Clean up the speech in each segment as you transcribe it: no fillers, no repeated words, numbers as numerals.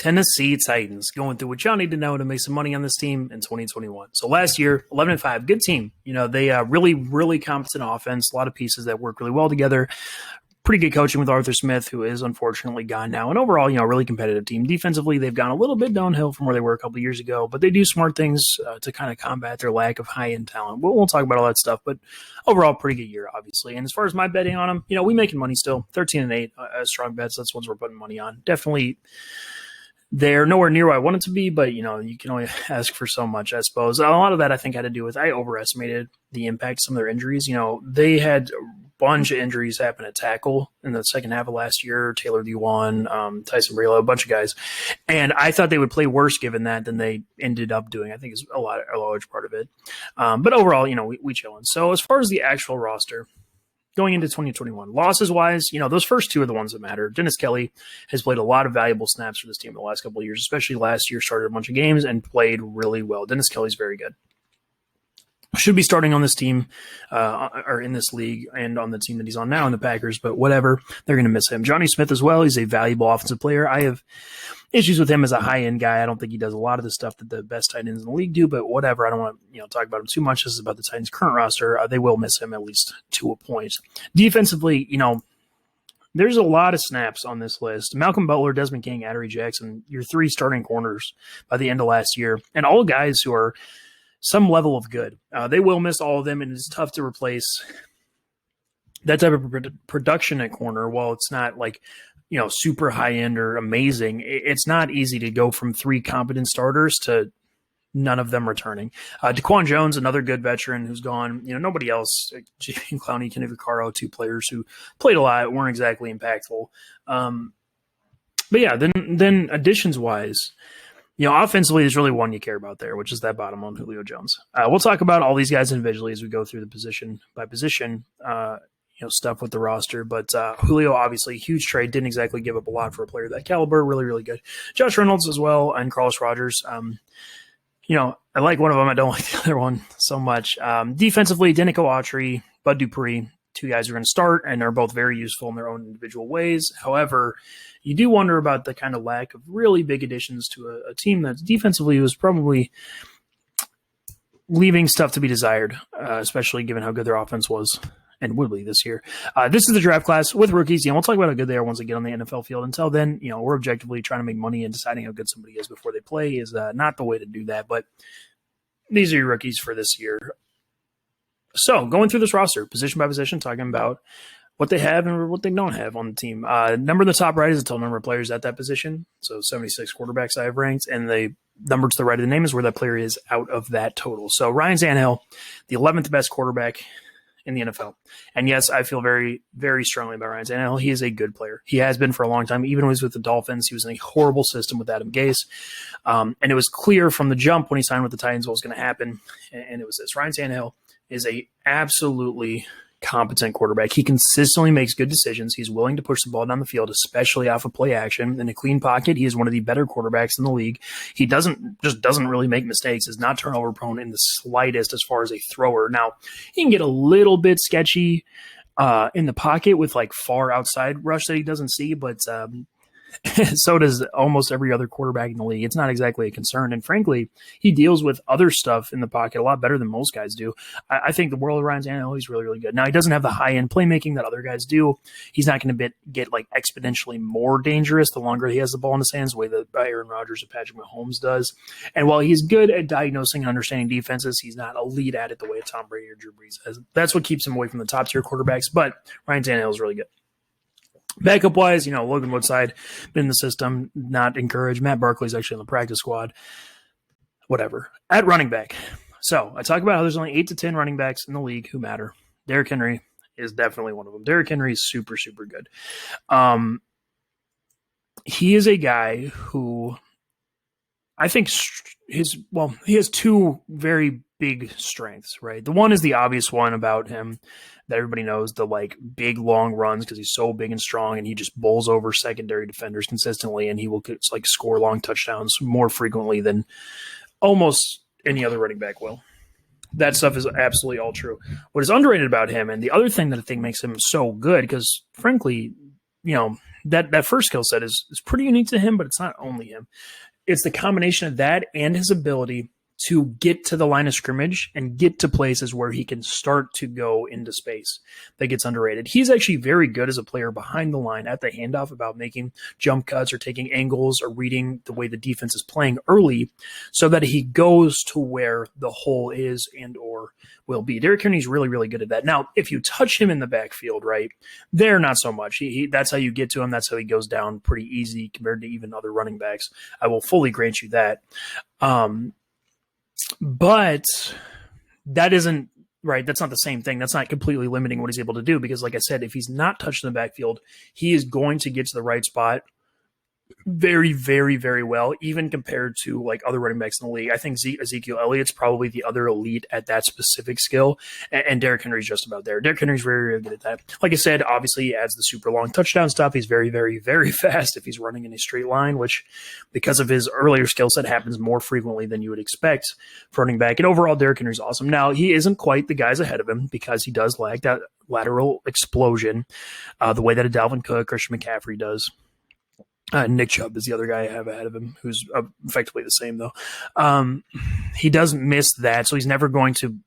Tennessee Titans going through what y'all need to know to make some money on this team in 2021. So last year, 11-5, good team. They really, really competent offense, a lot of pieces that work really well together. Pretty good coaching with Arthur Smith, who is unfortunately gone now. And overall, really competitive team. Defensively, they've gone a little bit downhill from where they were a couple of years ago, but they do smart things to kind of combat their lack of high-end talent. We'll talk about all that stuff, but overall, pretty good year, obviously. And as far as my betting on them, we making money still. 13-8 strong bets. That's ones we're putting money on. Definitely they're nowhere near where I want it to be, but, you can only ask for so much, I suppose. A lot of that, I think, had to do with I overestimated the impact of some of their injuries. They had bunch of injuries happen at tackle in the second half of last year. Taylor Dewan, Tyson Brelo, a bunch of guys. And I thought they would play worse given that than they ended up doing. I think is a large part of it. But overall, we chilling. So as far as the actual roster, going into 2021, losses-wise, those first two are the ones that matter. Dennis Kelly has played a lot of valuable snaps for this team in the last couple of years, especially last year, started a bunch of games and played really well. Dennis Kelly's very good. Should be starting on this team or in this league and on the team that he's on now in the Packers, but whatever. They're going to miss him. Johnny Smith as well. He's a valuable offensive player. I have issues with him as a high-end guy. I don't think he does a lot of the stuff that the best tight ends in the league do, but whatever. I don't want to talk about him too much. This is about the Titans' current roster. They will miss him at least to a point. Defensively, there's a lot of snaps on this list. Malcolm Butler, Desmond King, Autry Jackson, your three starting corners by the end of last year, and all guys who are some level of good. They will miss all of them, and it's tough to replace that type of production at corner. While it's not like, super high end or amazing, it's not easy to go from three competent starters to none of them returning. Daquan Jones, another good veteran who's gone. Nobody else. J.P. Clowney, Kenny Vaccaro, two players who played a lot, weren't exactly impactful. But yeah, then additions wise, offensively, there's really one you care about there, which is that bottom one, Julio Jones. We'll talk about all these guys individually as we go through the position by position, stuff with the roster. But Julio, obviously, huge trade. Didn't exactly give up a lot for a player of that caliber. Really, really good. Josh Reynolds as well, and Carlos Rogers. I like one of them. I don't like the other one so much. Defensively, Denico, Autry, Bud Dupree, two guys are going to start, and they're both very useful in their own individual ways. However, you do wonder about the kind of lack of really big additions to a team that defensively was probably leaving stuff to be desired, especially given how good their offense was and would be this year. This is the draft class with rookies. We'll talk about how good they are once they get on the NFL field. Until then, we're objectively trying to make money and deciding how good somebody is before they play is not the way to do that. But these are your rookies for this year. So going through this roster, position by position, talking about what they have and what they don't have on the team. Number in the top right is the total number of players at that position. So 76 quarterbacks I have ranked, and the number to the right of the name is where that player is out of that total. So Ryan Tannehill, the 11th best quarterback in the NFL. And yes, I feel very, very strongly about Ryan Tannehill. He is a good player. He has been for a long time. Even when he was with the Dolphins, he was in a horrible system with Adam Gase. And it was clear from the jump when he signed with the Titans what was going to happen. And it was this. Ryan Tannehill is a absolutely competent quarterback. He consistently makes good decisions. He's willing to push the ball down the field, especially off of play action. In a clean pocket, he is one of the better quarterbacks in the league. He doesn't really make mistakes, is not turnover prone in the slightest as far as a thrower. Now, he can get a little bit sketchy in the pocket with like far outside rush that he doesn't see, but so does almost every other quarterback in the league. It's not exactly a concern. And frankly, he deals with other stuff in the pocket a lot better than most guys do. I think the world of Ryan Tannehill, he's really, really good. Now, he doesn't have the high-end playmaking that other guys do. He's not going to get like exponentially more dangerous the longer he has the ball in his hands, the way that Aaron Rodgers or Patrick Mahomes does. And while he's good at diagnosing and understanding defenses, he's not elite at it the way Tom Brady or Drew Brees is. That's what keeps him away from the top-tier quarterbacks. But Ryan Tannehill is really good. Backup-wise, Logan Woodside, been in the system, not encouraged. Matt Barkley's actually on the practice squad. Whatever. At running back. So, I talk about how there's only 8 to 10 running backs in the league who matter. Derrick Henry is definitely one of them. Derrick Henry is super, super good. He is a guy who I think he has two very big strengths, right? The one is the obvious one about him that everybody knows, the like big long runs because he's so big and strong and he just bowls over secondary defenders consistently, and he will like score long touchdowns more frequently than almost any other running back will. That stuff is absolutely all true. What is underrated about him, and the other thing that I think makes him so good, because frankly, that first skill set is pretty unique to him, but it's not only him. It's the combination of that and his ability to get to the line of scrimmage and get to places where he can start to go into space that gets underrated. He's actually very good as a player behind the line at the handoff about making jump cuts or taking angles or reading the way the defense is playing early so that he goes to where the hole is and or will be. Derrick Henry's really, really good at that. Now, if you touch him in the backfield, right, there not so much. That's how you get to him. That's how he goes down pretty easy compared to even other running backs. I will fully grant you that. But that isn't right. That's not the same thing. That's not completely limiting what he's able to do because, like I said, if he's not touching the backfield, he is going to get to the right spot very, very, very well, even compared to like other running backs in the league. I think Ezekiel Elliott's probably the other elite at that specific skill, and Derrick Henry's just about there. Derrick Henry's very, very good at that. Like I said, obviously he adds the super long touchdown stuff. He's very, very, very fast if he's running in a straight line, which because of his earlier skill set happens more frequently than you would expect for running back. And overall, Derrick Henry's awesome. Now, he isn't quite the guys ahead of him because he does lack that lateral explosion the way that a Dalvin Cook, Christian McCaffrey does. Nick Chubb is the other guy I have ahead of him, who's effectively the same, though. He doesn't miss that, so he's never going to,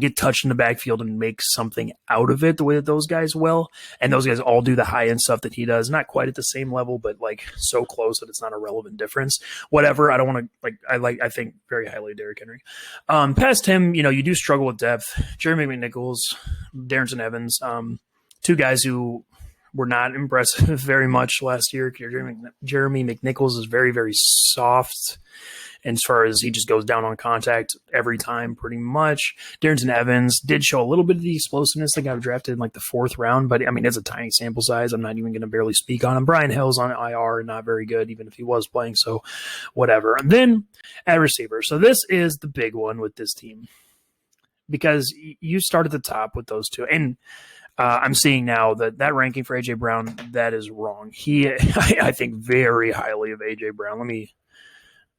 get touched in the backfield and make something out of it the way that those guys will. And those guys all do the high-end stuff that he does. Not quite at the same level, but, so close that it's not a relevant difference. Whatever. I don't want to, I think very highly of Derrick Henry. Past him, you do struggle with depth. Jeremy McNichols, Darrington Evans, two guys who were not impressive very much last year. Jeremy McNichols is very, very soft as far as he just goes down on contact every time pretty much. Darrington Evans did show a little bit of the explosiveness that got drafted in the fourth round, but it's a tiny sample size. I'm not even going to barely speak on him. Brian Hill's on IR and not very good, even if he was playing, so whatever. And then at receiver. So this is the big one with this team because you start at the top with those two. And I'm seeing now that ranking for A.J. Brown, that is wrong. I think very highly of A.J. Brown. Let me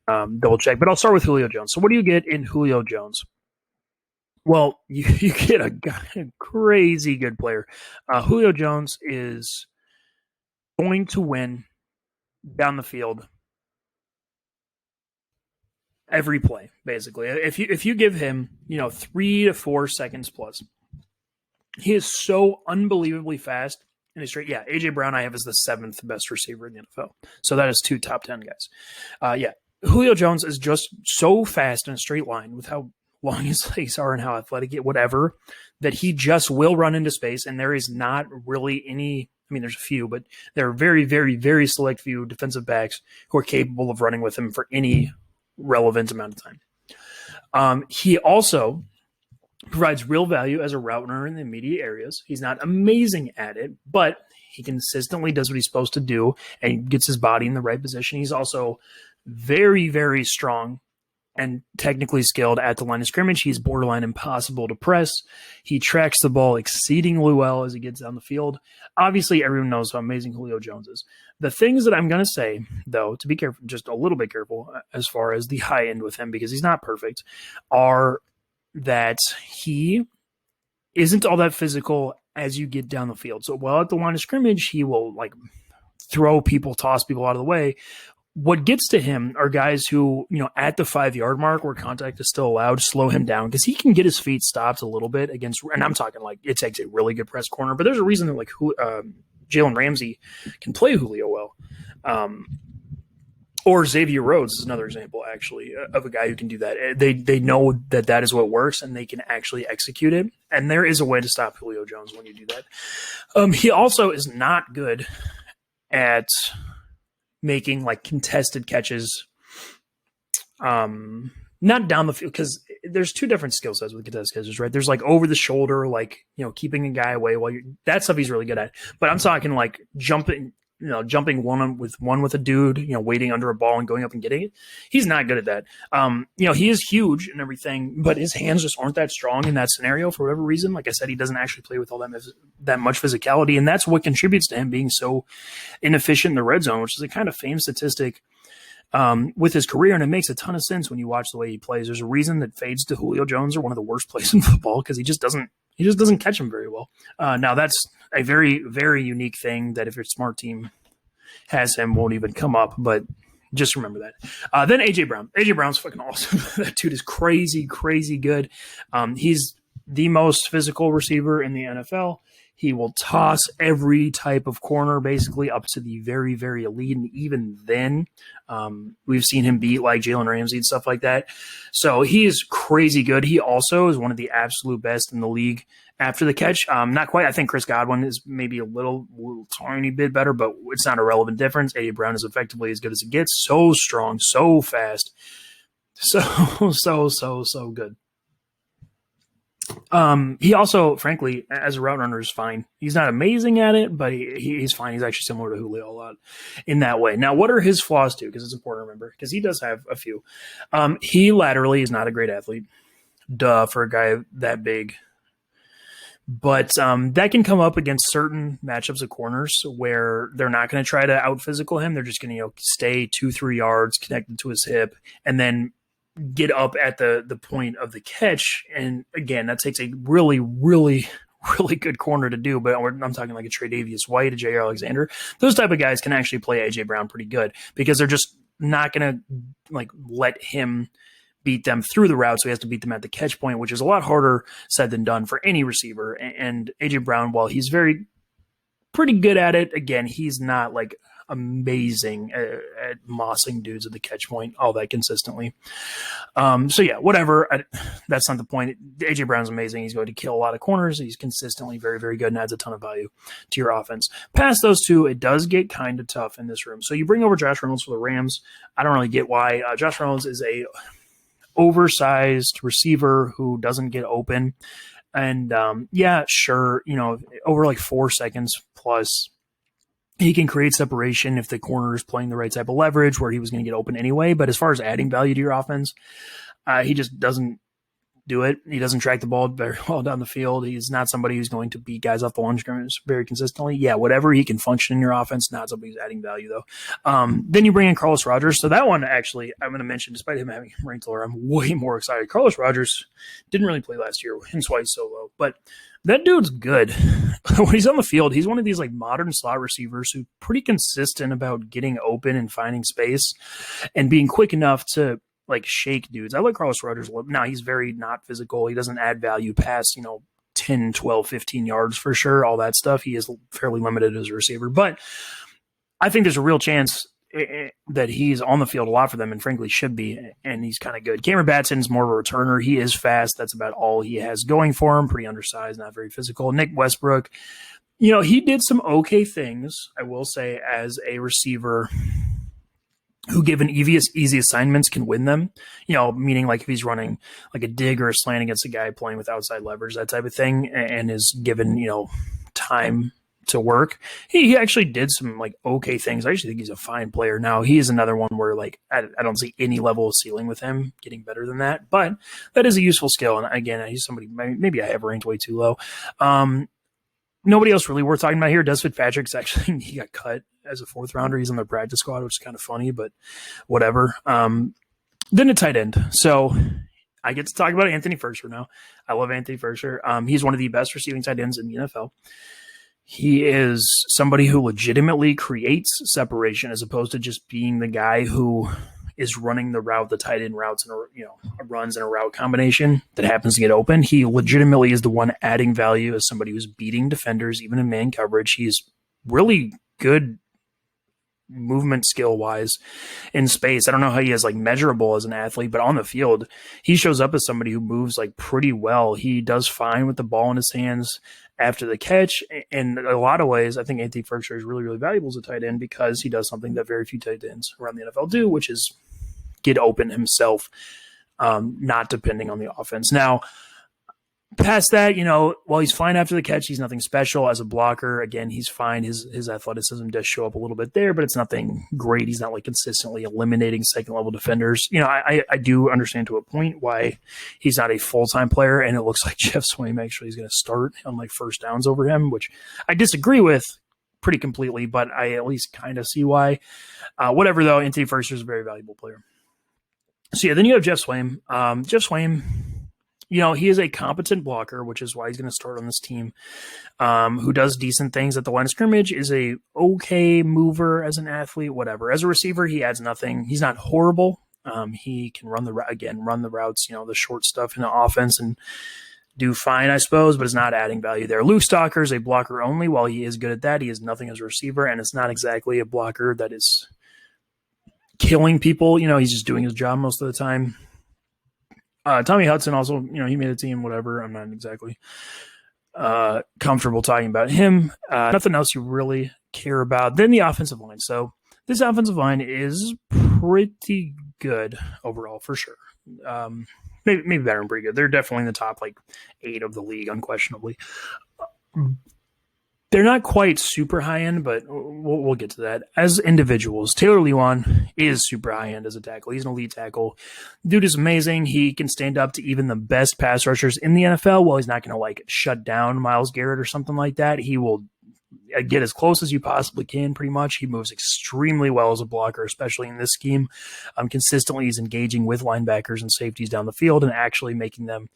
double check. But I'll start with Julio Jones. So what do you get in Julio Jones? Well, you get a crazy good player. Julio Jones is going to win down the field every play, basically. If you give him 3 to 4 seconds plus, he is so unbelievably fast and he's straight. Yeah, A.J. Brown I have as the 7th best receiver in the NFL. So that is 2 top 10 guys. Julio Jones is just so fast in a straight line with how long his legs are and how athletic, whatever, that he just will run into space. And there is not really any, there's a few, but there are very, very, very select few defensive backs who are capable of running with him for any relevant amount of time. He also provides real value as a route runner in the immediate areas. He's not amazing at it, but he consistently does what he's supposed to do and gets his body in the right position. He's also very, very strong and technically skilled at the line of scrimmage. He's borderline impossible to press. He tracks the ball exceedingly well as he gets down the field. Obviously, everyone knows how amazing Julio Jones is. The things that I'm going to say, though, to be careful, just a little bit careful as far as the high end with him, because he's not perfect, are that he isn't all that physical as you get down the field. So while at the line of scrimmage, he will throw people, toss people out of the way. What gets to him are guys who, at the 5-yard mark where contact is still allowed, slow him down because he can get his feet stopped a little bit against, and I'm talking it takes a really good press corner, but there's a reason that Jalen Ramsey can play Julio well. Or Xavier Rhodes is another example, actually, of a guy who can do that. They know that is what works, and they can actually execute it. And there is a way to stop Julio Jones when you do that. He also is not good at making contested catches, not down the field, because there's 2 different skill sets with contested catches, right? There's over the shoulder, keeping a guy away while that stuff he's really good at. But I'm talking jumping one with a dude, waiting under a ball and going up and getting it. He's not good at that. He is huge and everything, but his hands just aren't that strong in that scenario for whatever reason. Like I said, he doesn't actually play with all that much physicality, and that's what contributes to him being so inefficient in the red zone, which is a kind of famed statistic with his career, and it makes a ton of sense when you watch the way he plays. There's a reason that fades to Julio Jones are one of the worst plays in football because he just doesn't catch him very well. Now that's a very, very unique thing that if your smart team has him, won't even come up. But just remember that. Then A.J. Brown. A.J. Brown's fucking awesome. That dude is crazy, crazy good. He's the most physical receiver in the NFL. He will toss every type of corner, basically up to the very, very elite. And even then, we've seen him beat like Jalen Ramsey and stuff like that. So he is crazy good. He also is one of the absolute best in the league after the catch. Not quite. I think Chris Godwin is maybe a little tiny bit better, but it's not a relevant difference. A.J. Brown is effectively as good as it gets. So strong, so fast. So good. He also, frankly, as a route runner, is fine. He's not amazing at it, but he's fine. He's actually similar to Julio a lot in that way. Now, what are his flaws too? Because it's important to remember, because he does have a few. He laterally is not a great athlete. Duh, for a guy that big. But that can come up against certain matchups of corners where they're not going to try to out-physical him. They're just going to stay 2-3 yards connected to his hip and then get up at the point of the catch. And again, that takes a really, really, really good corner to do. But I'm talking like a Tre'Davious White, a J.R. Alexander. Those type of guys can actually play A.J. Brown pretty good because they're just not going to like let him beat them through the route. So he has to beat them at the catch point, which is a lot harder said than done for any receiver. And A.J. Brown, while he's pretty good at it, again, he's not like amazing at mossing dudes at the catch point all that consistently. So yeah, whatever. That's not the point. A.J. Brown's amazing. He's going to kill a lot of corners. He's consistently very, very good and adds a ton of value to your offense. Past those two, it does get kind of tough in this room. So you bring over Josh Reynolds for the Rams. I don't really get why. Josh Reynolds is a oversized receiver who doesn't get open. And yeah, sure, over like 4 seconds plus, he can create separation if the corner is playing the right type of leverage where he was going to get open anyway. But as far as adding value to your offense, he just doesn't do it. He doesn't track the ball very well down the field. He's not somebody who's going to beat guys off the line of scrimmage very consistently. Yeah, whatever, he can function in your offense, not somebody who's adding value, though. Then you bring in Carlos Rogers. So that one, actually, I'm going to mention, despite him having ranked lower, I'm way more excited. Carlos Rogers didn't really play last year, hence why he's so low. But that dude's good. When he's on the field, he's one of these like modern slot receivers who's pretty consistent about getting open and finding space and being quick enough to like shake dudes. I like Carlos Rogers. Now, he's very not physical. He doesn't add value past, 10, 12, 15 yards for sure. All that stuff. He is fairly limited as a receiver. But I think there's a real chance that he's on the field a lot for them and frankly should be, and he's kind of good. Cameron Batson's more of a returner. He is fast. That's about all he has going for him. Pretty undersized, not very physical. Nick Westbrook, he did some okay things, I will say, as a receiver who, given easy assignments, can win them, meaning like if he's running like a dig or a slant against a guy playing with outside leverage, that type of thing, and is given, time to work. He actually did some like okay things. I actually think he's a fine player. Now, he is another one where like I don't see any level of ceiling with him getting better than that, but that is a useful skill. And again, he's somebody maybe I have ranked way too low. Nobody else really worth talking about here. Des Fitzpatrick's actually, he got cut as a 4th rounder. He's on their practice squad, which is kind of funny, but whatever. Then a tight end. So I get to talk about Anthony Firkser now. I love Anthony Firkser. He's one of the best receiving tight ends in the NFL. He is somebody who legitimately creates separation as opposed to just being the guy who is running the route, the tight end routes, and runs in a route combination that happens to get open. He legitimately is the one adding value as somebody who's beating defenders, even in man coverage. He's really good movement skill wise in space. I don't know how he is like measurable as an athlete, but on the field, he shows up as somebody who moves like pretty well. He does fine with the ball in his hands after the catch. In a lot of ways, I think Anthony Firkser is really, really valuable as a tight end because he does something that very few tight ends around the NFL do, which is get open himself, not depending on the offense. Now, past that, while he's fine after the catch, he's nothing special as a blocker. Again, he's fine. His athleticism does show up a little bit there, but it's nothing great. He's not like consistently eliminating second level defenders. I do understand to a point why he's not a full-time player, and it looks like Jeff Swaim actually is going to start on like first downs over him, which I disagree with pretty completely, but I at least kind of see why. Whatever though, Anthony Firkser is a very valuable player. So yeah, then you have Jeff Swaim. Jeff Swaim He is a competent blocker, which is why he's going to start on this team, who does decent things at the line of scrimmage, is a okay mover as an athlete, whatever. As a receiver, he adds nothing. He's not horrible. He can run the routes, the short stuff in the offense and do fine, I suppose, but it's not adding value there. Luke Stalker is a blocker only. While he is good at that, he is nothing as a receiver, and it's not exactly a blocker that is killing people. He's just doing his job most of the time. Tommy Hudson also, he made a team, whatever. I'm not exactly comfortable talking about him. Nothing else you really care about. Then the offensive line. So this offensive line is pretty good overall, for sure. Maybe better than pretty good. They're definitely in the top 8 of the league, unquestionably. They're not quite super high end, but we'll get to that. As individuals, Taylor Lewan is super high end as a tackle. He's an elite tackle. Dude is amazing. He can stand up to even the best pass rushers in the NFL. Well, he's not going to shut down Myles Garrett or something like that. He will get as close as you possibly can, pretty much. He moves extremely well as a blocker, especially in this scheme. Consistently, he's engaging with linebackers and safeties down the field and actually making them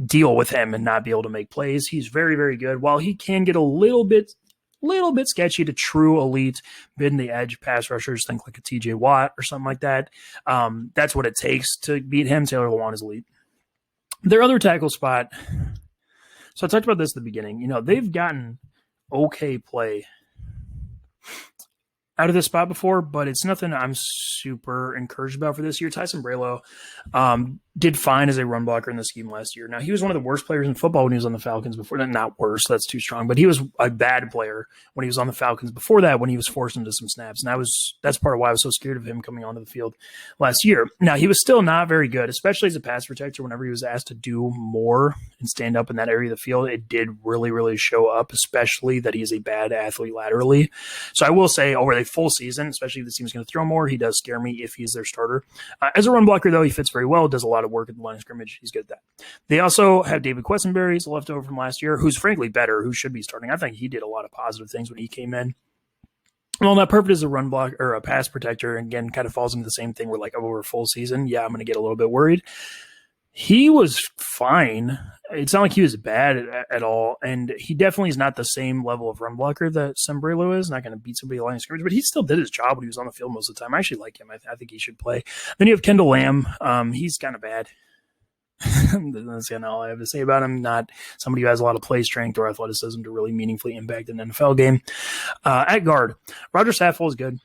deal with him and not be able to make plays. He's very, very good. While he can get a little bit sketchy to true elite mid and the edge pass rushers, think like a TJ Watt or something like that. That's what it takes to beat him. Taylor Lewan is elite. Their other tackle spot. So I talked about this at the beginning. They've gotten okay play out of this spot before, but it's nothing I'm super encouraged about for this year. Tyson Braylow did fine as a run blocker in the scheme last year. Now, he was one of the worst players in football when he was on the Falcons before. Not worse, that's too strong, but he was a bad player when he was on the Falcons before that, when he was forced into some snaps. And that's part of why I was so scared of him coming onto the field last year. Now, he was still not very good, especially as a pass protector. Whenever he was asked to do more and stand up in that area of the field, it did really, really show up, especially that he is a bad athlete laterally. So I will say, over the full season, especially if the team's going to throw more, he does scare me if he's their starter. As a run blocker, though, he fits very well, does a lot of work at the line of scrimmage. He's good at that. They also have David Questenberry, he's left over from last year, who's frankly better, who should be starting. I think he did a lot of positive things when he came in. Well, not perfect as a run block or a pass protector, and again, kind of falls into the same thing where over a full season, I'm going to get a little bit worried. He was fine. It's not like he was bad at all, and he definitely is not the same level of run blocker that Sembrello is. Not going to beat somebody line of scrimmage, but he still did his job when he was on the field most of the time. I actually like him. I think he should play. Then you have Kendall Lamb. He's kind of bad. That's kind of all I have to say about him. Not somebody who has a lot of play strength or athleticism to really meaningfully impact an NFL game. At guard, Roger Saffel is good.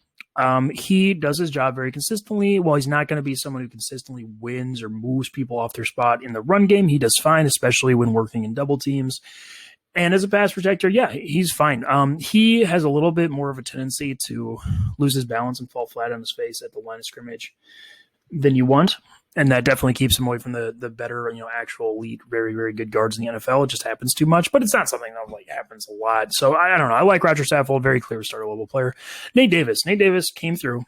He does his job very consistently. While he's not going to be someone who consistently wins or moves people off their spot in the run game, he does fine, especially when working in double teams. And as a pass protector, he's fine. He has a little bit more of a tendency to lose his balance and fall flat on his face at the line of scrimmage than you want. And that definitely keeps him away from the better, actual elite, very, very good guards in the NFL. It just happens too much, but it's not something that happens a lot. So I don't know. I like Roger Saffel, very clear starter level player. Nate Davis came through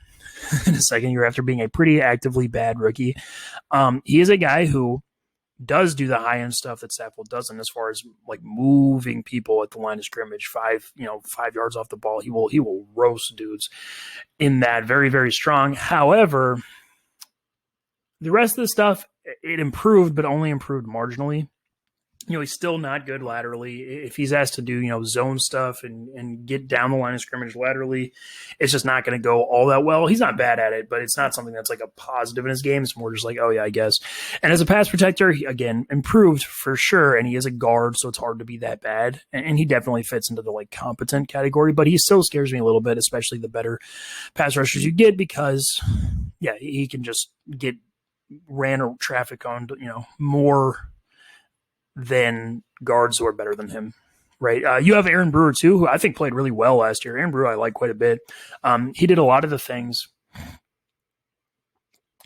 in his second year after being a pretty actively bad rookie. He is a guy who does do the high end stuff that Saffel doesn't, as far as moving people at the line of scrimmage, 5 yards off the ball. He will roast dudes in that. Very, very strong. However, the rest of the stuff, it improved, but only improved marginally. He's still not good laterally. If he's asked to do, zone stuff and get down the line of scrimmage laterally, it's just not going to go all that well. He's not bad at it, but it's not something that's a positive in his game. It's more just oh yeah, I guess. And as a pass protector, he, again, improved for sure. And he is a guard, so it's hard to be that bad. And he definitely fits into the competent category, but he still scares me a little bit, especially the better pass rushers you get, because he can just get ran or traffic on, more than guards who are better than him, right? You have Aaron Brewer too, who I think played really well last year. Aaron Brewer I like quite a bit. He did a lot of the things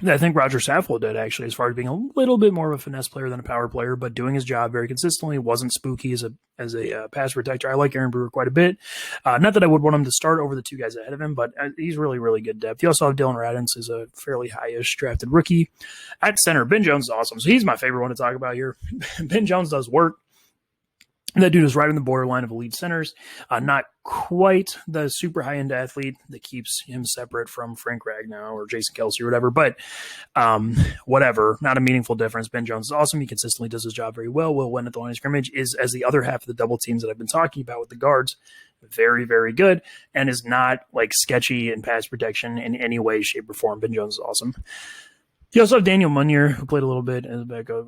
that I think Roger Saffel did, actually, as far as being a little bit more of a finesse player than a power player, but doing his job very consistently. Wasn't spooky as a pass protector. I like Aaron Brewer quite a bit. Not that I would want him to start over the 2 guys ahead of him, but he's really, really good depth. You also have Dylan Radins, as a fairly high-ish drafted rookie. At center, Ben Jones is awesome. So he's my favorite one to talk about here. Ben Jones does work. That dude is right on the borderline of elite centers. Not quite the super high-end athlete that keeps him separate from Frank Ragnow or Jason Kelsey or whatever, but whatever. Not a meaningful difference. Ben Jones is awesome. He consistently does his job very well. Will win at the line of scrimmage. Is, as the other half of the double teams that I've been talking about with the guards, very, very good, and is not like sketchy in pass protection in any way, shape, or form. Ben Jones is awesome. You also have Daniel Munyer, who played a little bit as a backup.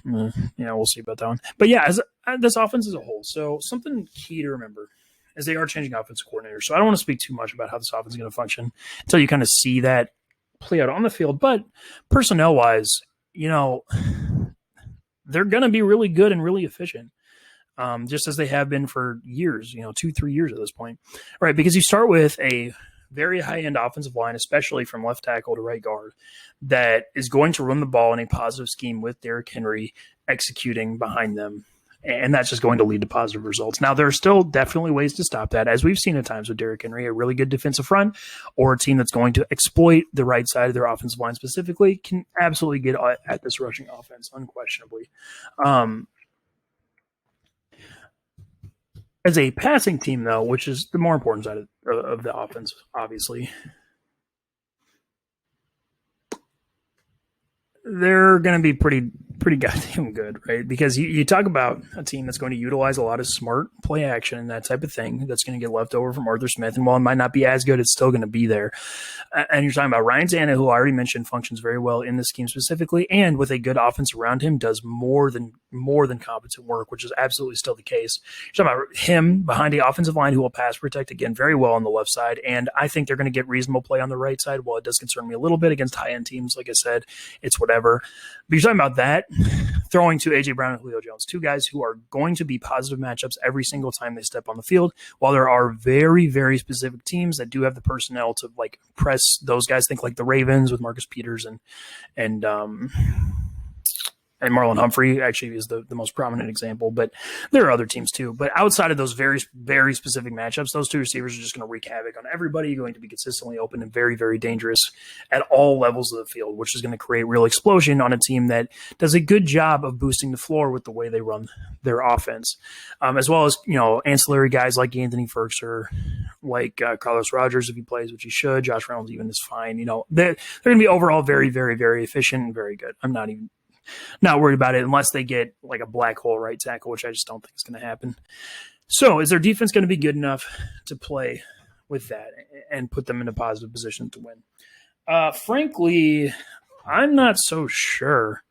We'll see about that one. But yeah, as this offense as a whole. So something key to remember is they are changing offensive coordinators. So I don't want to speak too much about how this offense is going to function until you kind of see that play out on the field. But personnel-wise, they're going to be really good and really efficient. Just as they have been for years, 2-3 years at this point. Right, because you start with a very high-end offensive line, especially from left tackle to right guard, that is going to run the ball in a positive scheme with Derrick Henry executing behind them. And that's just going to lead to positive results. Now, there are still definitely ways to stop that, as we've seen at times with Derrick Henry, a really good defensive front or a team that's going to exploit the right side of their offensive line specifically can absolutely get at this rushing offense, unquestionably. As a passing team, though, which is the more important side of the offense, obviously, they're going to be pretty goddamn good, right? Because you talk about a team that's going to utilize a lot of smart play action and that type of thing that's going to get left over from Arthur Smith. And while it might not be as good, it's still going to be there. And you're talking about Ryan Tannehill, who I already mentioned functions very well in this scheme specifically, and with a good offense around him, does more than competent work, which is absolutely still the case. You're talking about him behind the offensive line who will pass protect, again, very well on the left side. And I think they're going to get reasonable play on the right side. While it does concern me a little bit against high-end teams, like I said, it's whatever. But you're talking about that, throwing to A.J. Brown and Julio Jones, two guys who are going to be positive matchups every single time they step on the field, while there are very, very specific teams that do have the personnel to like press those guys. Think like the Ravens with Marcus Peters and Marlon Humphrey actually is the most prominent example, but there are other teams too. But outside of those very, very specific matchups, those two receivers are just going to wreak havoc on everybody, going to be consistently open and very, very dangerous at all levels of the field, which is going to create real explosion on a team that does a good job of boosting the floor with the way they run their offense, as well as, ancillary guys like Anthony Ferguson, like Carlos Rogers, if he plays, which he should. Josh Reynolds even is fine. They're going to be overall very, very, very efficient and very good. I'm not worried about it unless they get like a black hole right tackle, which I just don't think is going to happen. So is their defense going to be good enough to play with that and put them in a positive position to win? Frankly, I'm not so sure.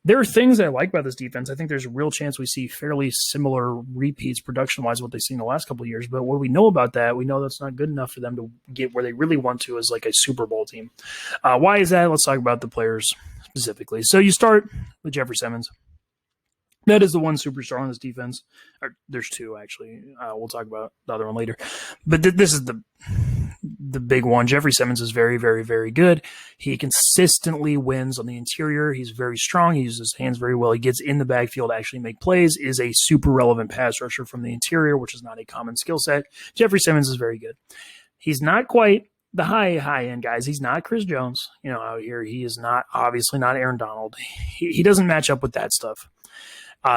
There are things I like about this defense. I think there's a real chance we see fairly similar repeats production-wise what they've seen the last couple of years. But what we know about that, we know that's not good enough for them to get where they really want to as like a Super Bowl team. Why is that? Let's talk about the players specifically. So you start with Jeffrey Simmons. That is the one superstar on this defense. There's two, actually. We'll talk about the other one later. But this is the big one. Jeffrey Simmons is very, very, very good. He consistently wins on the interior. He's very strong. He uses his hands very well. He gets in the backfield to actually make plays, is a super relevant pass rusher from the interior, which is not a common skill set. Jeffrey Simmons is very good. He's not quite the high-end guys. He's not Chris Jones, out here. He is obviously not Aaron Donald. He doesn't match up with that stuff.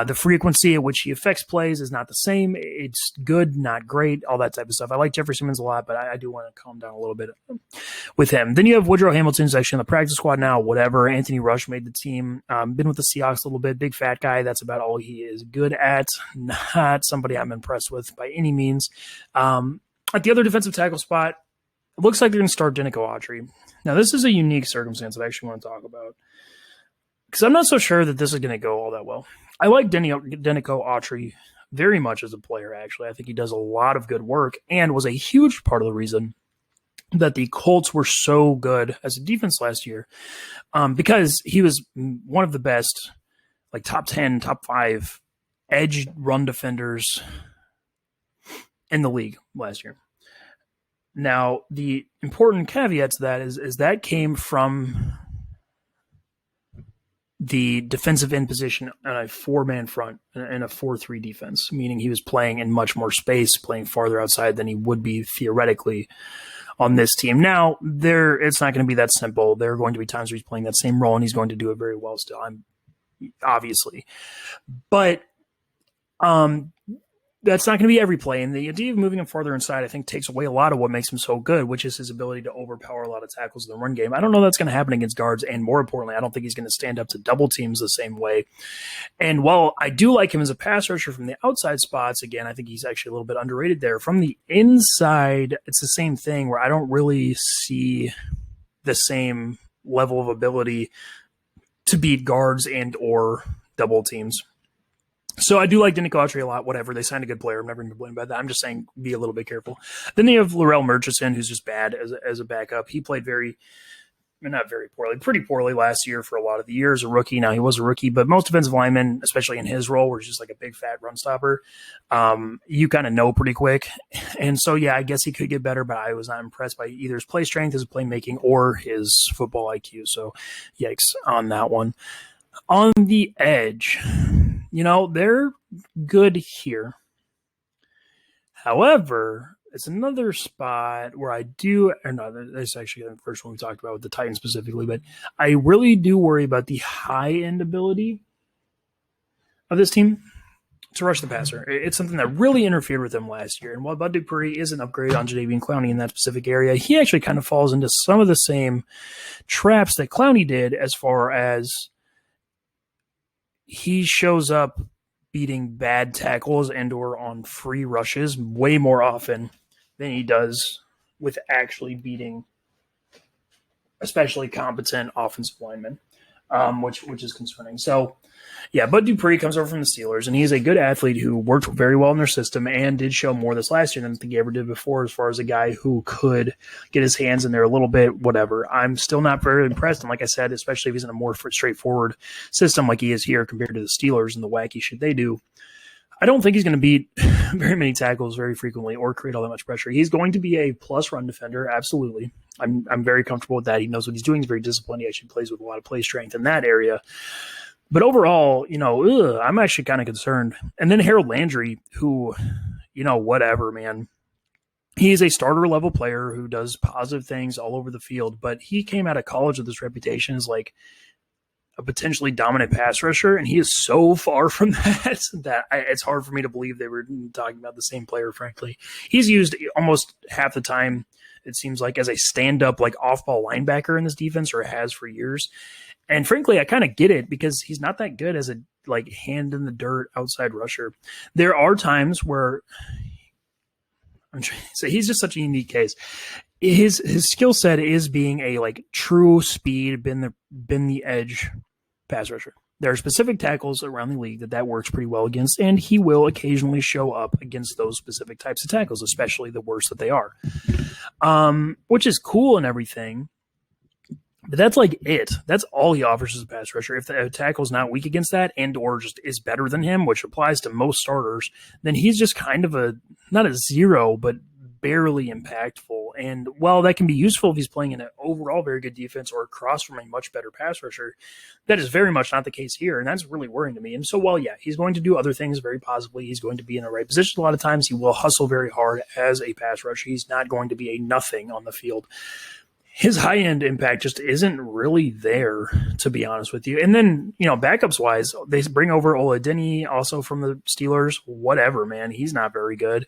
The frequency at which he affects plays is not the same. It's good, not great, all that type of stuff. I like Jeffrey Simmons a lot, but I do want to calm down a little bit with him. Then you have Woodrow Hamilton, who's actually on the practice squad now, whatever. Anthony Rush made the team. Been with the Seahawks a little bit. Big fat guy. That's about all he is good at. Not somebody I'm impressed with by any means. At the other defensive tackle spot, it looks like they're going to start Denico Autry. Now, this is a unique circumstance that I actually want to talk about because I'm not so sure that this is going to go all that well. I like Denico Autry very much as a player, actually. I think he does a lot of good work and was a huge part of the reason that the Colts were so good as a defense last year because he was one of the best, like top 10, top 5 edge run defenders in the league last year. Now, the important caveat to that is that came from the defensive end position on a 4-man front and a 4-3 defense, meaning he was playing in much more space, playing farther outside than he would be theoretically on this team. Now, it's not going to be that simple. There are going to be times where he's playing that same role, and he's going to do it very well still, obviously. But That's not going to be every play. And the idea of moving him farther inside, I think, takes away a lot of what makes him so good, which is his ability to overpower a lot of tackles in the run game. I don't know that's going to happen against guards. And more importantly, I don't think he's going to stand up to double teams the same way. And while I do like him as a pass rusher from the outside spots, again, I think he's actually a little bit underrated there. From the inside, it's the same thing where I don't really see the same level of ability to beat guards and or double teams. So I do like Denico Autry a lot, whatever. They signed a good player. I'm never going to complain about that. I'm just saying be a little bit careful. Then they have Laurel Murchison, who's just bad as a backup. He played not very poorly, pretty poorly last year for a lot of the year as a rookie. Now, he was a rookie, but most defensive linemen, especially in his role, where he's just like a big, fat run stopper, you kind of know pretty quick. And so, yeah, I guess he could get better, but I was not impressed by either his play strength, his playmaking, or his football IQ. So, yikes on that one. On the edge, they're good here. However, it's another spot where that's actually the first one we talked about with the Titans specifically, but I really do worry about the high-end ability of this team to rush the passer. It's something that really interfered with them last year. And while Bud Dupree is an upgrade on Jadeveon Clowney in that specific area, he actually kind of falls into some of the same traps that Clowney did as far as he shows up beating bad tackles and or on free rushes way more often than he does with actually beating especially competent offensive linemen, which is concerning. So, yeah, Bud Dupree comes over from the Steelers, and he's a good athlete who worked very well in their system and did show more this last year than I think he ever did before as far as a guy who could get his hands in there a little bit, whatever. I'm still not very impressed, and like I said, especially if he's in a more straightforward system like he is here compared to the Steelers and the wacky shit they do, I don't think he's going to beat very many tackles very frequently or create all that much pressure. He's going to be a plus run defender, absolutely. I'm very comfortable with that. He knows what he's doing. He's very disciplined. He actually plays with a lot of play strength in that area. But overall, I'm actually kind of concerned. And then Harold Landry, who, whatever, man. He is a starter-level player who does positive things all over the field, but he came out of college with this reputation as like a potentially dominant pass rusher, and he is so far from that it's hard for me to believe they were talking about the same player, frankly. He's used almost half the time, it seems like, as a stand-up, like off-ball linebacker in this defense, or has for years. And frankly, I kind of get it because he's not that good as a like hand-in-the-dirt outside rusher. There are times where I'm trying to say he's just such a unique case. His skill set is being a like true speed, been the edge pass rusher. There are specific tackles around the league that works pretty well against, and he will occasionally show up against those specific types of tackles, especially the worse that they are, which is cool and everything. But that's like it. That's all he offers as a pass rusher. If the tackle's not weak against that and or just is better than him, which applies to most starters, then he's just kind of not a zero, but barely impactful. And while that can be useful if he's playing in an overall very good defense or across from a much better pass rusher, that is very much not the case here. And that's really worrying to me. And so while, yeah, he's going to do other things very positively, he's going to be in the right position a lot of times. He will hustle very hard as a pass rusher. He's not going to be a nothing on the field. His high-end impact just isn't really there, to be honest with you. And then, backups-wise, they bring over Oladeni, also from the Steelers. Whatever, man. He's not very good.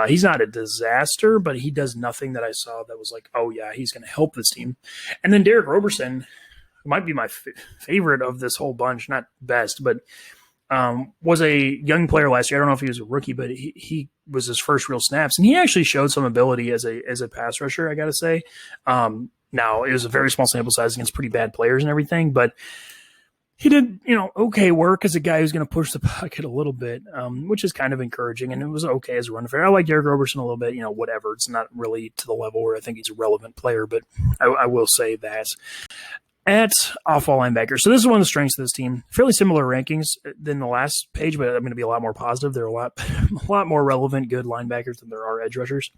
He's not a disaster, but he does nothing that I saw that was like, oh, yeah, he's going to help this team. And then Derrick Roberson, who might be my favorite of this whole bunch, not best, but was a young player last year. I don't know if he was a rookie, but he was his first real snaps, and he actually showed some ability as a pass rusher, I got to say. Now, it was a very small sample size against pretty bad players and everything, but he did, okay work as a guy who's going to push the pocket a little bit, which is kind of encouraging, and it was okay as a run fair. I like Derrick Roberson a little bit, whatever. It's not really to the level where I think he's a relevant player, but I will say that. At off-ball linebacker. So this is one of the strengths of this team. Fairly similar rankings than the last page, but I'm going to be a lot more positive. There are a lot more relevant, good linebackers than there are edge rushers.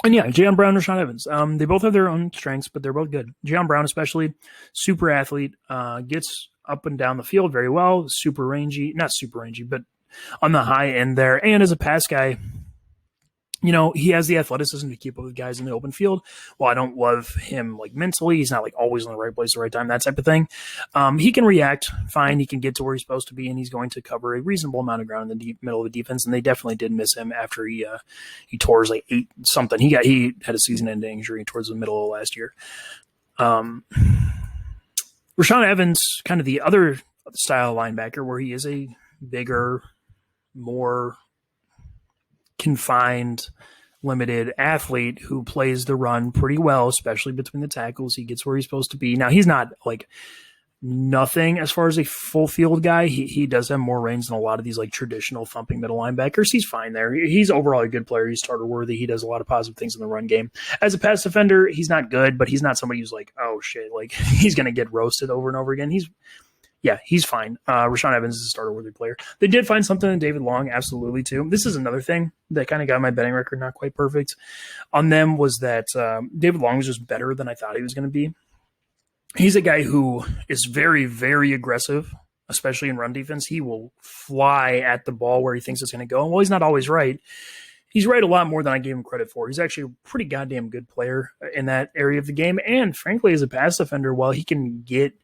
And yeah, Jayon Brown and Rashawn Evans. They both have their own strengths, but they're both good. Jayon Brown especially, super athlete, gets up and down the field very well, super rangy, not super rangy, but on the high end there. And as a pass guy, he has the athleticism to keep up with guys in the open field. While I don't love him like mentally, he's not like always in the right place at the right time, that type of thing. He can react fine. He can get to where he's supposed to be, and he's going to cover a reasonable amount of ground in the middle of the defense. And they definitely did miss him after he tore his like 8 something. He had a season-ending injury towards the middle of last year. Rashawn Evans, kind of the other style linebacker, where he is a bigger, more confined, limited athlete who plays the run pretty well, especially between the tackles. He gets where he's supposed to be. Now, he's not like nothing as far as a full field guy. He does have more range than a lot of these like traditional thumping middle linebackers. He's fine there. He's overall a good player. He's starter worthy. He does a lot of positive things in the run game. As a pass defender, he's not good, but he's not somebody who's like, oh shit, like he's going to get roasted over and over again. He's fine. Rashawn Evans is a starter-worthy player. They did find something in David Long, absolutely, too. This is another thing that kind of got my betting record not quite perfect on them, was that David Long was just better than I thought he was going to be. He's a guy who is very, very aggressive, especially in run defense. He will fly at the ball where he thinks it's going to go. And while he's not always right, he's right a lot more than I gave him credit for. He's actually a pretty goddamn good player in that area of the game. And frankly, as a pass defender, while he can get –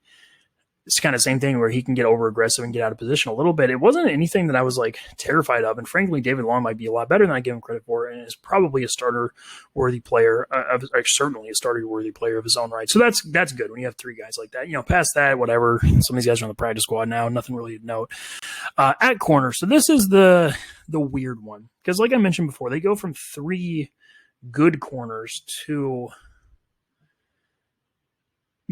it's kind of the same thing where he can get over aggressive and get out of position a little bit. It wasn't anything that I was like terrified of. And frankly, David Long might be a lot better than I give him credit for, and is probably a starter worthy player, certainly a starter worthy player of his own right. So that's good when you have 3 guys like that. Past that, whatever. Some of these guys are on the practice squad now. Nothing really to note. At corner. So this is the weird one, because like I mentioned before, they go from 3 good corners to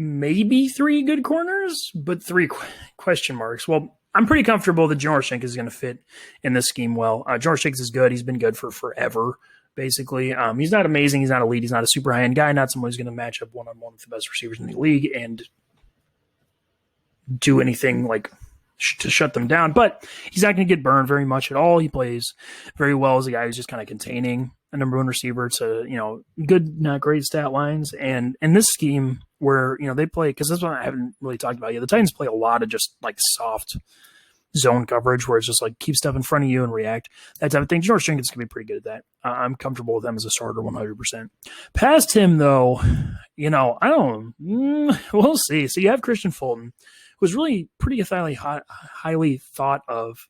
maybe 3 good corners, but 3 question marks. Well, I'm pretty comfortable that Janoris Jenkins is going to fit in this scheme well. Janoris Jenkins is good. He's been good for forever, basically. He's not amazing. He's not elite. He's not a super high-end guy, not someone who's going to match up one-on-one with the best receivers in the league and do anything like to shut them down. But he's not going to get burned very much at all. He plays very well as a guy who's just kind of containing a number 1 receiver to, good, not great stat lines. And in this scheme where, they play, because this one I haven't really talked about yet, the Titans play a lot of just like soft zone coverage where it's just like keep stuff in front of you and react, that type of thing. Janoris Jenkins can be pretty good at that. I'm comfortable with him as a starter 100%. Past him, though, we'll see. So you have Christian Fulton, who was really pretty highly thought of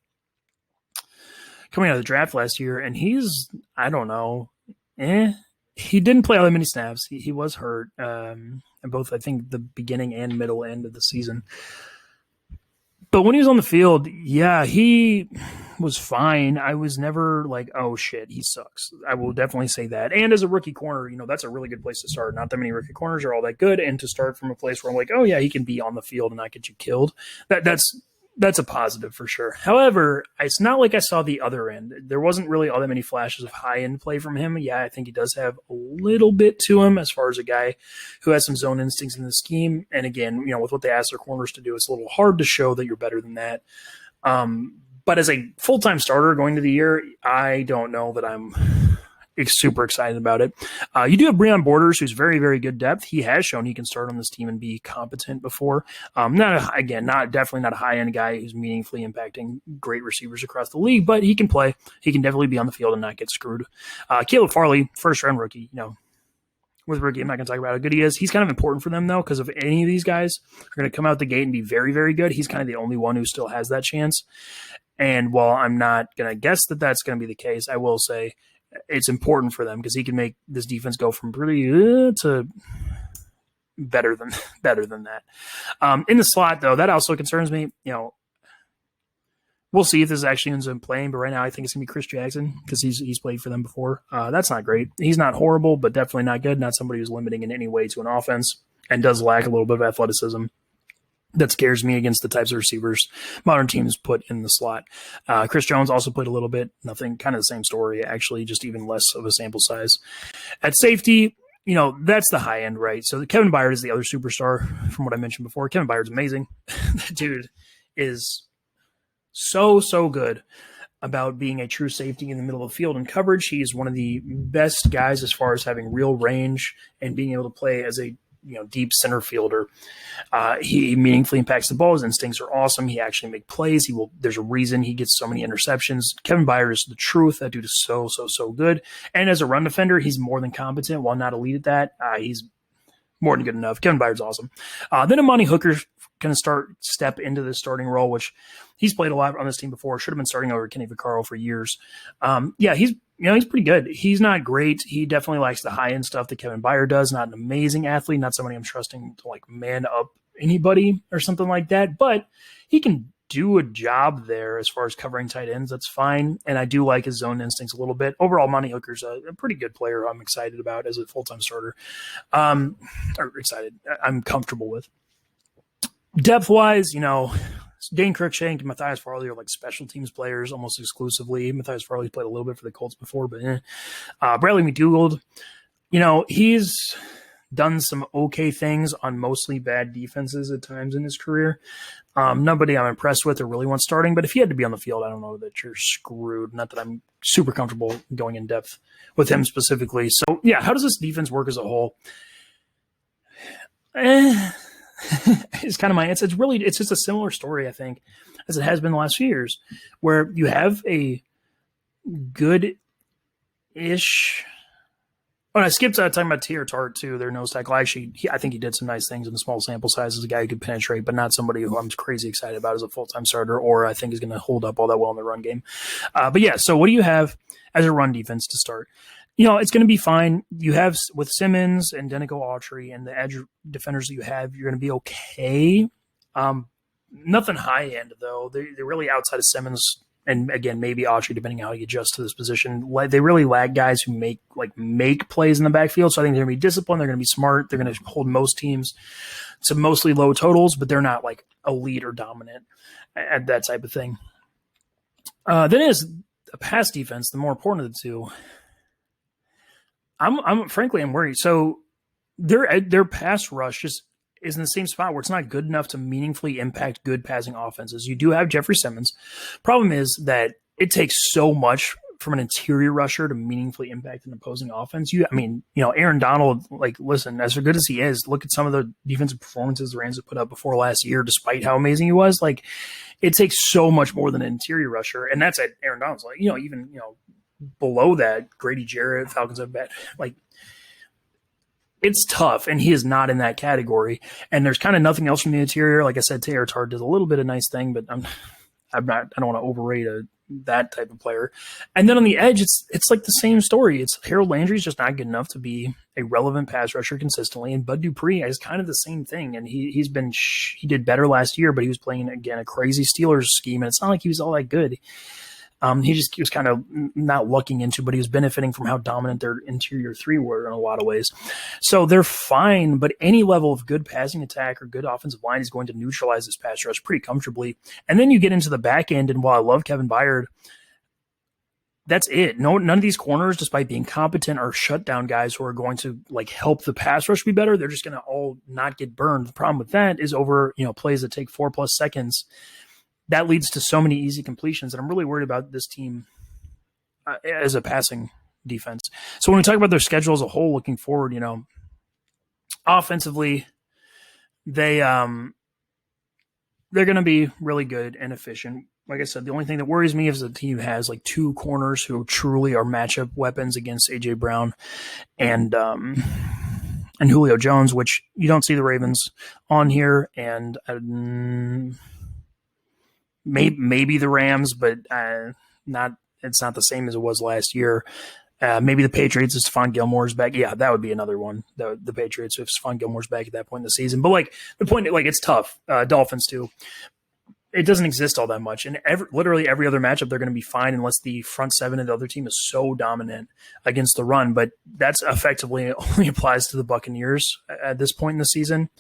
coming out of the draft last year, and he's, I don't know, he didn't play all that many snaps. He was hurt in both, I think, the beginning and middle end of the season. But when he was on the field, yeah, he was fine. I was never like, oh, shit, he sucks. I will definitely say that. And as a rookie corner, that's a really good place to start. Not that many rookie corners are all that good, and to start from a place where I'm like, oh, yeah, he can be on the field and not get you killed, that's a positive for sure. However, it's not like I saw the other end. There wasn't really all that many flashes of high-end play from him. Yeah, I think he does have a little bit to him as far as a guy who has some zone instincts in the scheme. And again, with what they ask their corners to do, it's a little hard to show that you're better than that. But as a full-time starter going into the year, I don't know that I'm super excited about it. You do have Breon Borders, who's very, very good depth. He has shown he can start on this team and be competent before. Definitely not a high-end guy who's meaningfully impacting great receivers across the league, but he can play. He can definitely be on the field and not get screwed. Caleb Farley, first-round rookie, with rookie, I'm not going to talk about how good he is. He's kind of important for them, though, because if any of these guys are going to come out the gate and be very, very good, he's kind of the only one who still has that chance. And while I'm not going to guess that that's going to be the case, I will say it's important for them because he can make this defense go from pretty to better than that. In the slot, though, that also concerns me. We'll see if this actually ends up playing, but right now I think it's going to be Chris Jackson because he's played for them before. That's not great. He's not horrible, but definitely not good. Not somebody who's limiting in any way to an offense and does lack a little bit of athleticism. That scares me against the types of receivers modern teams put in the slot. Chris Jones also played a little bit. Nothing, kind of the same story, actually, just even less of a sample size. At safety, that's the high end, right? So Kevin Byard is the other superstar from what I mentioned before. Kevin Byard's amazing. That dude is so good about being a true safety in the middle of the field and coverage. He is one of the best guys as far as having real range and being able to play as a deep center fielder. He meaningfully impacts the ball. His instincts are awesome. He actually make plays. There's a reason he gets so many interceptions. Kevin Byard is the truth. That dude is so good. And as a run defender, he's more than competent. While not elite at that, he's more than good enough. Kevin Byard's awesome. Then Amani Hooker's going to step into the starting role, which he's played a lot on this team before. Should have been starting over Kenny Vaccaro for years. He's pretty good. He's not great. He definitely likes the high end stuff that Kevin Byard does. Not an amazing athlete. Not somebody I'm trusting to like man up anybody or something like that. But he can do a job there as far as covering tight ends. That's fine. And I do like his zone instincts a little bit. Overall, Monty Hooker's a pretty good player I'm excited about as a full-time starter. I'm comfortable with. Depth-wise, Dane Cruikshank and Matthias Farley are like special teams players almost exclusively. Matthias Farley played a little bit for the Colts before, but Bradley McDougald, he's done some okay things on mostly bad defenses at times in his career. Nobody I'm impressed with or really want starting, but if he had to be on the field, I don't know that you're screwed. Not that I'm super comfortable going in depth with him specifically. So, yeah, how does this defense work as a whole? It's kind of my answer. It's just a similar story, I think, as it has been the last few years, where you have a good-ish. Oh, and I skipped talking about Tear Tart, too, their nose tackle. Actually, I think he did some nice things in the small sample size as a guy who could penetrate, but not somebody who I'm crazy excited about as a full-time starter or I think is going to hold up all that well in the run game. But, yeah, so what do you have as a run defense to start? It's going to be fine. You have with Simmons and Denico Autry and the edge defenders that you have, you're going to be okay. Nothing high end, though. They're really outside of Simmons. And again, maybe Autry, depending on how you adjust to this position. They really lag guys who make plays in the backfield. So I think they're going to be disciplined. They're going to be smart. They're going to hold most teams to mostly low totals, but they're not like elite or dominant at that type of thing. Then is a pass defense, the more important of the two. I'm frankly worried. So their pass rush just is in the same spot where it's not good enough to meaningfully impact good passing offenses. You do have Jeffrey Simmons. Problem is that it takes so much from an interior rusher to meaningfully impact an opposing offense. Aaron Donald, listen, as good as he is, look at some of the defensive performances the Rams have put up before last year, despite how amazing he was. It takes so much more than an interior rusher. And that's at Aaron Donald's below that, Grady Jarrett, Falcons have bad. It's tough, and he is not in that category. And there's kind of nothing else from the interior. Like I said, Tear Tart does a little bit of nice thing, but I don't want to overrate that type of player. And then on the edge, it's like the same story. It's Harold Landry is just not good enough to be a relevant pass rusher consistently, and Bud Dupree is kind of the same thing. And he did better last year, but he was playing again a crazy Steelers scheme, and it's not like he was all that good. He was kind of not looking into, but he was benefiting from how dominant their interior three were in a lot of ways. So they're fine, but any level of good passing attack or good offensive line is going to neutralize this pass rush pretty comfortably. And then you get into the back end, and while I love Kevin Byard, that's it. None of these corners, despite being competent, are shutdown guys who are going to help the pass rush be better. They're just going to all not get burned. The problem with that is over plays that take 4+ seconds. That leads to so many easy completions, and I'm really worried about this team as a passing defense. So when we talk about their schedule as a whole, looking forward, offensively, they're going to be really good and efficient. Like I said, the only thing that worries me is the team has two corners who truly are matchup weapons against A.J. Brown and Julio Jones, which you don't see the Ravens on here, and maybe the Rams, but not. It's not the same as it was last year. Maybe the Patriots if Stephon Gilmore's back. Yeah, that would be another one. The Patriots if Stephon Gilmore's back at that point in the season. But the point, it's tough. Dolphins too. It doesn't exist all that much, and literally every other matchup they're going to be fine unless the front seven of the other team is so dominant against the run. But that's effectively only applies to the Buccaneers at this point in the season,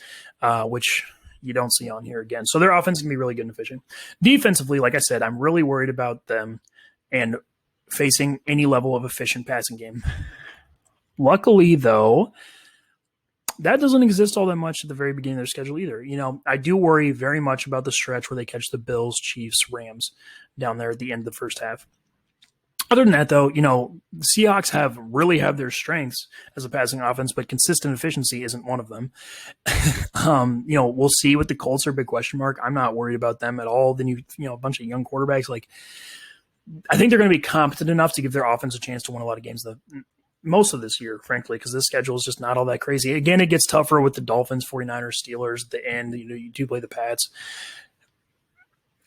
which you don't see on here again. So their offense is going to be really good and efficient. Defensively, like I said, I'm really worried about them and facing any level of efficient passing game. Luckily, though, that doesn't exist all that much at the very beginning of their schedule either. I do worry very much about the stretch where they catch the Bills, Chiefs, Rams down there at the end of the first half. Other than that, though, the Seahawks really have their strengths as a passing offense, but consistent efficiency isn't one of them. We'll see with the Colts are a big question mark. I'm not worried about them at all. Then a bunch of young quarterbacks. Like, I think they're going to be competent enough to give their offense a chance to win a lot of games most of this year, frankly, because this schedule is just not all that crazy. Again, it gets tougher with the Dolphins, 49ers, Steelers at the end. You do play the Pats.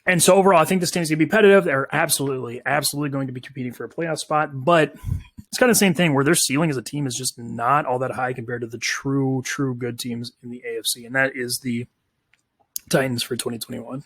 And so overall, I think this team's going to be competitive. They're absolutely going to be competing for a playoff spot. But it's kind of the same thing where their ceiling as a team is just not all that high compared to the true good teams in the AFC. And that is the Titans for 2021.